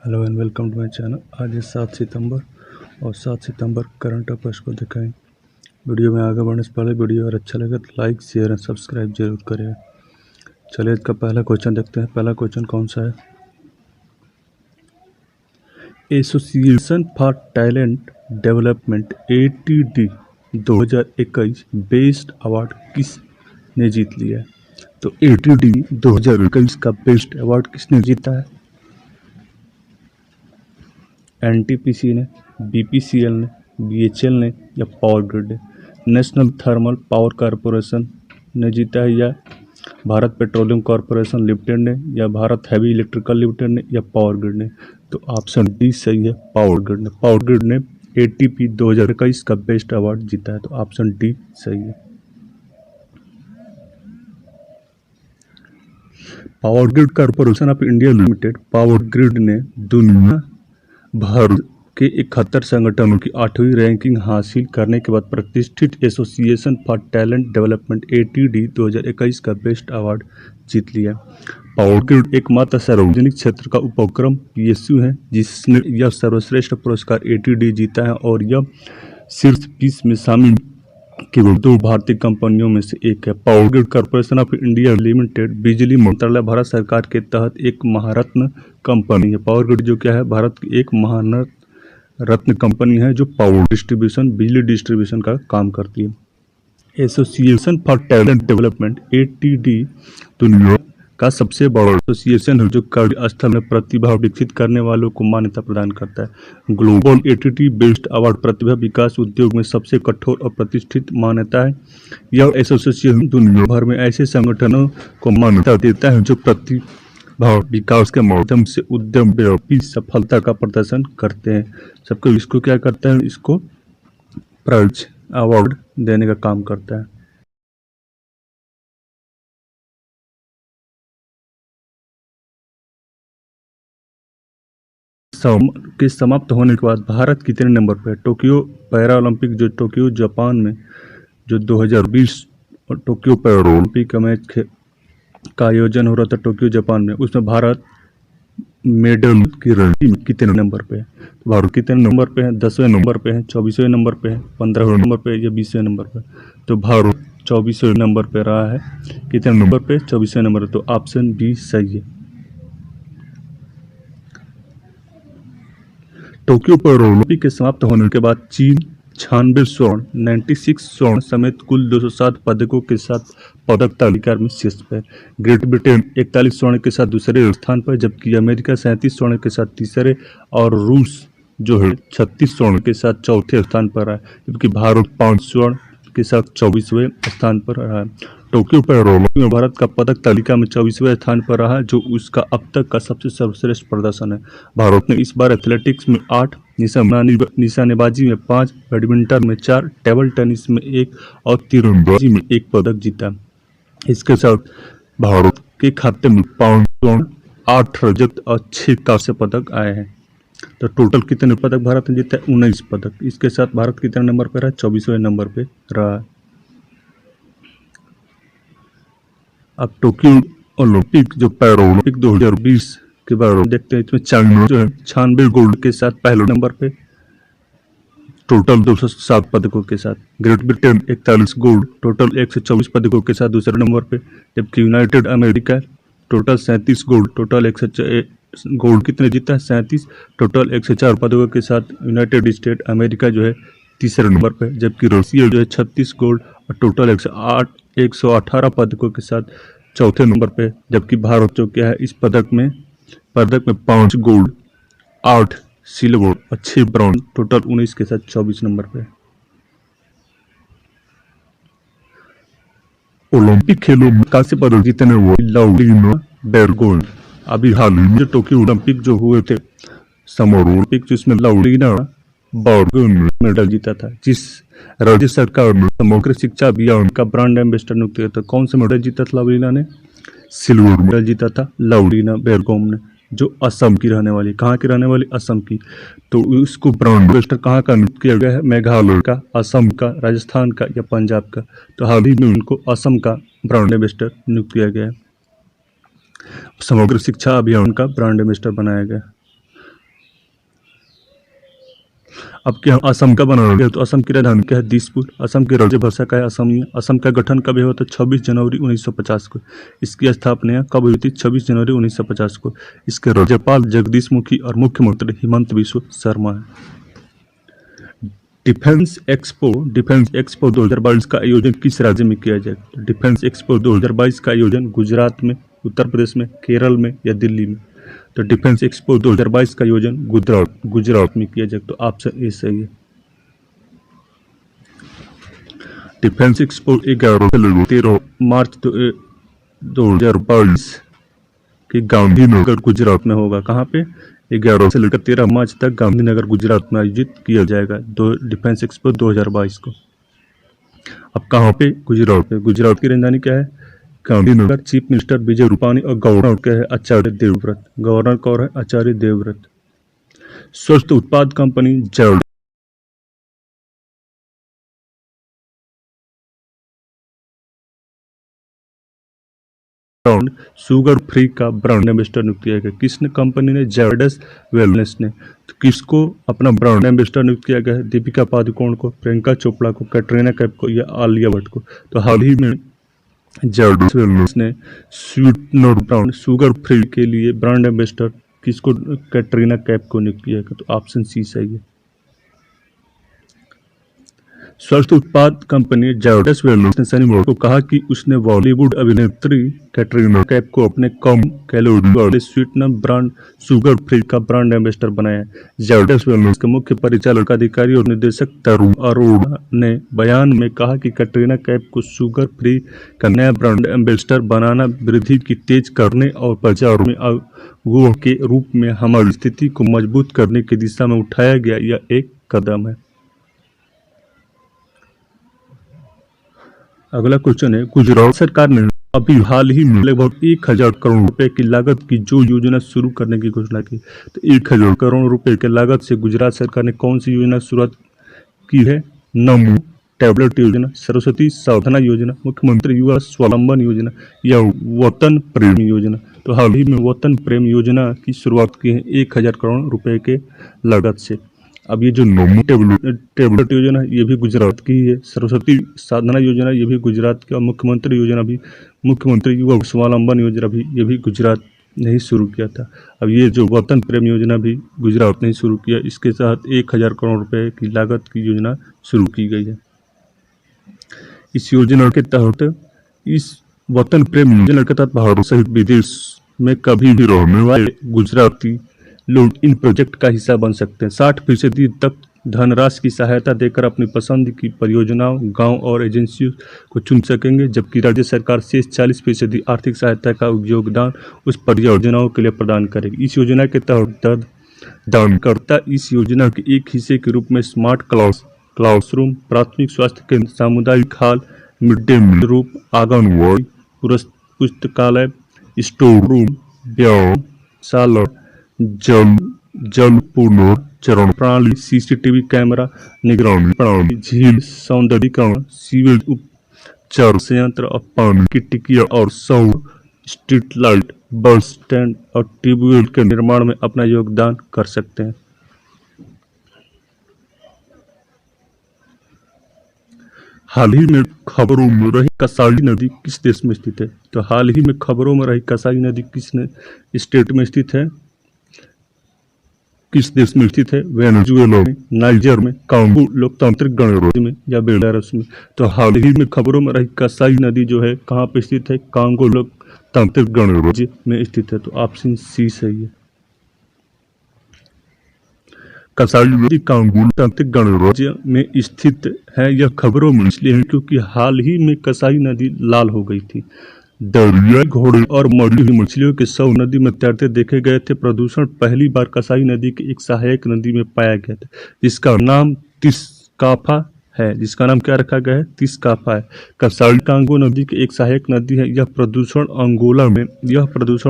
Hello and welcome to my channel. आज है 7 सितंबर और 7 सितंबर करंट अफेयर्स को दिखाएं। वीडियो में आगे बढ़ने से पहले वीडियो अगर अच्छा लगे तो लाइक शेयर एंड सब्सक्राइब जरूर करें। चलिए इसका पहला क्वेश्चन देखते हैं। पहला क्वेश्चन कौन सा है? Association for talent development ATD 2021 best award किसने जीत लिया है? तो ATD 2021 का बेस्ट अवार्ड किसने जीता है? NTPC ने, BPCL ने, BHEL ने या पावर ग्रिड ने? नेशनल थर्मल पावर कॉरपोरेशन ने जीता है या भारत पेट्रोलियम कॉरपोरेशन लिमिटेड ने या भारत हैवी इलेक्ट्रिकल लिमिटेड ने या पावर ग्रिड ने? तो ऑप्शन डी सही है, पावर ग्रिड ने। पावर ग्रिड ने ATP 2021 का बेस्ट अवार्ड जीता है, तो ऑप्शन डी सही है। Power grid corporation of India limited power grid ने दुनिया भर के 71 संगठनों की 8वीं रैंकिंग हासिल करने के बाद प्रतिष्ठित association for talent development ATD 2021 का बेस्ट अवार्ड जीत लिया। पावर ग्रिड एकमात्र सार्वजनिक क्षेत्र का उपक्रम PSU है जिसने यह सर्वश्रेष्ठ पुरस्कार ATD जीता है और यह शीर्ष 20 में शामिल केवल 2 भारतीय कंपनियों में से एक है। Power grid corporation of India limited बिजली मंत्रालय भारत सरकार के तहत एक महारत्न कंपनी है। पावर ग्रिड जो क्या है, भारत की एक महारत्न कंपनी है जो पावर डिस्ट्रीब्यूशन, बिजली डिस्ट्रीब्यूशन का काम करती है। Association for talent development ATD दुनिया का सबसे बड़ा एसोसिएशन है जो कार्यस्थल में प्रतिभा विकसित करने वालों को मान्यता प्रदान करता है। ग्लोबल ATD बेस्ट अवार्ड प्रतिभा विकास उद्योग में सबसे कठोर और प्रतिष्ठित मान्यता है। यह एसोसिएशन दुनिया भर में ऐसे संगठनों को मान्यता देता है जो प्रतिभा विकास के माध्यम से उद्यम व्यापी सफलता का प्रदर्शन करते हैं। सबको इसको क्या करता है, इसको प्राइज अवार्ड देने का काम करता है। के समाप्त होने के बाद भारत कितने नंबर पर है? टोक्यो पैरा ओलंपिक जो टोक्यो जापान में जो 2020 टोक्यो पैरा ओलंपिक मैच का आयोजन हो रहा था टोक्यो जापान में, उसमें भारत मेडल की रैंकिंग में कितने नंबर पे है? तो भारत कितने नंबर पे है? 10वें नंबर पे है, 24वें नंबर पे है, 15वें नंबर पे या 20वें नंबर पे? तो भारत 24वें नंबर पे रहा है। कितने नंबर पे? 24वें नंबर। तो ऑप्शन बी सही है। टोक्यो पैरा ओलंपिक के समाप्त होने के बाद चीन 96 स्वर्ण, 96 स्वर्ण समेत कुल 207 पदकों के साथ पदक तालिका में शीर्ष पर। ग्रेट ब्रिटेन 41 स्वर्ण के साथ दूसरे स्थान पर, जबकि अमेरिका 37 स्वर्ण के साथ तीसरे और रूस जो है 36 स्वर्ण के साथ चौथे स्थान पर है, जबकि भारत 5 स्वर्ण के साथ 24वें स्थान पर रहा है। टोक्यो पैरा ओलंपिक में भारत का पदक तालिका में 24वें स्थान पर रहा, जो उसका अब तक का सबसे सर्वश्रेष्ठ प्रदर्शन है। भारत ने इस बार एथलेटिक्स में 8, निशानेबाजी में 5, बैडमिंटन में 4, टेबल टेनिस में 1 और तीरंदाजी में 1 पदक जीता। इसके साथ भारत के खाते में 5 स्वर्ण, 8 रजत और 6 कांस्य पदक आए हैं। तो टोटल कितने पदक भारत ने जीता है? 19 पदक। इसके साथ भारत कितने नंबर पर रहा? 24वें नंबर पे रहा। अब टोक्यो ओलंपिक जो पैरा ओलंपिक 2020 के बारे में देखते हैं। इसमें चाइना जो है 96 गोल्ड के साथ पहले नंबर पे, टोटल 207 पदकों के साथ। ग्रेट ब्रिटेन 41 गोल्ड, टोटल 124 पदकों के साथ दूसरे नंबर पे, जबकि United America total 37 gold, total 104 gold कितने जीता है? 37, टोटल 104 पदकों के साथ यूनाइटेड स्टेट अमेरिका जो है तीसरे नंबर पे, जबकि रशिया जो है 36 गोल्ड और टोटल 118 पदकों के साथ चौथे नंबर पे, जबकि भारत जो क्या है इस पदक में 5 गोल्ड, 8 सिल्वर और 6 ब्रॉन्ज, टोटल 19 के साथ 24 नंबर पे। ओलंपिक खेलों में कांस्य पदक जीतने वाली लाउरीना बोरगोहेन अभी हाल ही में टोक्यो ओलंपिक जो हुए थे समर ओलंपिक, जिसमें लाउरीना बोरगोहेन ने मेडल जीता था, जिस राज्य सरकार ने समग्र शिक्षा अभियान का ब्रांड एम्बेसडर नियुक्त किया था। कौन सा मेडल जीता था लाउरीना ने? सिल्वर मेडल जीता था लाउरीना बोरगोहेन ने, जो असम की रहने वाली। कहाँ की रहने वाली? असम की। तो इसको ब्रांड एम्बेसडर कहाँ का नियुक्त किया गया है? मेघालय का, असम का, राजस्थान का या पंजाब का? तो हाल ही में उनको असम का ब्रांड एम्बेसडर नियुक्त किया गया है। समग्र शिक्षा अभियान का ब्रांड एम्बेसडर बनाया गया। अब क्या असम का बनाया गया, तो असम की राजधानी क्या है, दिसपुर। असम की राज्यभाषा का है असमिया। असम का गठन कब हुआ था, 26 जनवरी 1950 को। इसकी स्थापना कब हुई थी, 26 जनवरी 1950 को। इसके राज्यपाल जगदीश मुखी और मुख्यमंत्री हिमंत बिस्वा शर्मा है। डिफेंस एक्सपो 2022 का आयोजन किस राज्य में किया जाएगा। डिफेंस एक्सपो 2022 का आयोजन गुजरात में, उत्तर प्रदेश में, केरल में या दिल्ली में। तो डिफेंस एक्सपो 2022 का आयोजन गुजरात में किया जाएगा। तो ऑप्शन ए सही है। डिफेंस एक्सपो 11 से लेकर 13 मार्च 2022 के गांधीनगर गुजरात में होगा। कहाँ पे, 11 से लेकर 13 मार्च तक गांधीनगर गुजरात में आयोजित किया जाएगा डिफेंस एक्सपो 2022 को। अब कहाँ पे, गुजरात में। गुजरात की राजधानी क्या है, गांधीनगर। चीफ मिनिस्टर विजय रूपानी और गवर्नर क्या है, आचार्य देवव्रत। गवर्नर कौन है, आचार्य देवव्रत। स्वस्थ उत्पाद company Zydus brand sugar free का ब्रांड एम्बेसडर नियुक्त किया गया। किसने, कंपनी ने, जायडस वेलनेस ने। तो किसको अपना ब्रांड एम्बेसडर नियुक्त किया गया है, दीपिका पादुकोण को, प्रियंका चोपड़ा को, कैटरीना कैफ को या आलिया भट्ट को। तो हाल ही में जायडस वेलनेस ने स्वीटनर ब्रांड शुगर फ्री के लिए ब्रांड एम्बेसडर किसको, कैटरीना कैफ को नियुक्त किया गया। तो ऑप्शन सी सही है। स्वास्थ्य उत्पाद कंपनी जायडस वेलनेस ने शनिवार को कहा कि उसने बॉलीवुड अभिनेत्री कैटरीना कैफ को अपने कम कैलोरी वाले स्वीटनर ब्रांड शुगर फ्री का ब्रांड एम्बेसडर बनाया है। जायडस वेलनेस के मुख्य परिचालक अधिकारी और निदेशक तरुण अरोड़ा ने बयान में कहा कि कैटरीना कैफ को शुगर फ्री का नया ब्रांड एम्बेसडर बनाना वृद्धि की तेज करने और बाजार में अगुवा के रूप में हमारी स्थिति को मजबूत करने की दिशा में उठाया गया यह एक कदम है। अगला क्वेश्चन है, गुजरात सरकार ने अभी हाल ही में लगभग 1000 करोड़ रुपए की लागत की जो योजना शुरू करने की घोषणा की। तो 1000 करोड़ रुपए के लागत से गुजरात सरकार ने कौन सी योजना शुरुआत की है, नमो टैबलेट योजना, सरस्वती साधना योजना, मुख्यमंत्री युवा स्वावलंबन योजना या वतन प्रेम योजना। तो हाल ही में वतन प्रेम योजना की शुरुआत की है 1000 करोड़ रुपए के लागत से। अब ये जो नमो टैबलेट योजना ये भी गुजरात की ही है। सरस्वती साधना योजना ये भी गुजरात की, और मुख्यमंत्री योजना भी, मुख्यमंत्री युवा स्वावलंबन योजना भी, ये भी गुजरात ने ही शुरू किया था। अब ये जो वतन प्रेम योजना भी गुजरात ने ही शुरू किया। इसके तहत 1000 करोड़ रुपए की लागत की योजना शुरू की गई है। इस योजना के तहत, इस वतन प्रेम योजना के तहत भारत सहित विदेश में कभी भी रहने वाले गुजराती लोग इन प्रोजेक्ट का हिस्सा बन सकते हैं। 60% तक धनराशि की सहायता देकर अपनी पसंद की परियोजनाओं, गांव और एजेंसियों को चुन सकेंगे, जबकि राज्य सरकार शेष 40% आर्थिक सहायता का योगदान उस परियोजनाओं के लिए प्रदान करेगी। इस योजना के तहत दानकर्ता इस योजना के एक हिस्से के रूप में स्मार्ट क्लासरूम, प्राथमिक स्वास्थ्य केंद्र, सामुदायिक हॉल, मिड डे मील रूप, आंगनबाड़ी, पुस्तकालय, स्टोर रूम, व्यायामशाला, जल पुनर्चरण प्रणाली, सीसीटीवी कैमरा निगरानी प्रणाली, झील सौंदर्यीकरण, सीवेज उपचार संयंत्र और पानी की टिकिया और सौर स्ट्रीट लाइट, बस स्टैंड और ट्यूबवेल के निर्माण में अपना योगदान कर सकते हैं। हाल ही में खबरों में रही कसाई नदी किस देश में स्थित है। तो हाल ही में खबरों में रही कसाई नदी किस स्टेट में स्थित है, किस देश में स्थित है, वेनेजुएला में, नाइजर में, कांगो लोकतांत्रिक गणराज्य में या बेलारूस में। तो हाल ही में खबरों में रही कसाई नदी जो है कहाँ पे स्थित है, कांगो लोकतांत्रिक गणराज्य में स्थित है। तो ऑप्शन सी सही है। कसाई नदी कांगो लोकतांत्रिक गणराज्य में स्थित है। यह खबरों में इसलिए है क्योंकि हाल ही में कसाई नदी लाल हो गई थी। दरियाई घोड़े और मरी हुई मछलियों के शव नदी में तैरते देखे गए थे। प्रदूषण पहली बार कसाई नदी के एक सहायक नदी में पाया गया था, जिसका नाम तिस्काफा है। जिसका नाम क्या रखा गया है, तिस्काफा है। कसाई कांगो नदी की एक सहायक नदी है। यह प्रदूषण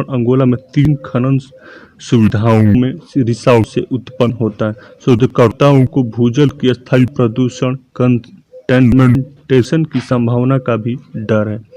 अंगोला में 3 खनन सुविधाओं में रिसाव से उत्पन्न होता है। शोधकर्ताओं को भूजल की स्थायी प्रदूषण कंटेनमेंटेशन की संभावना का भी डर है।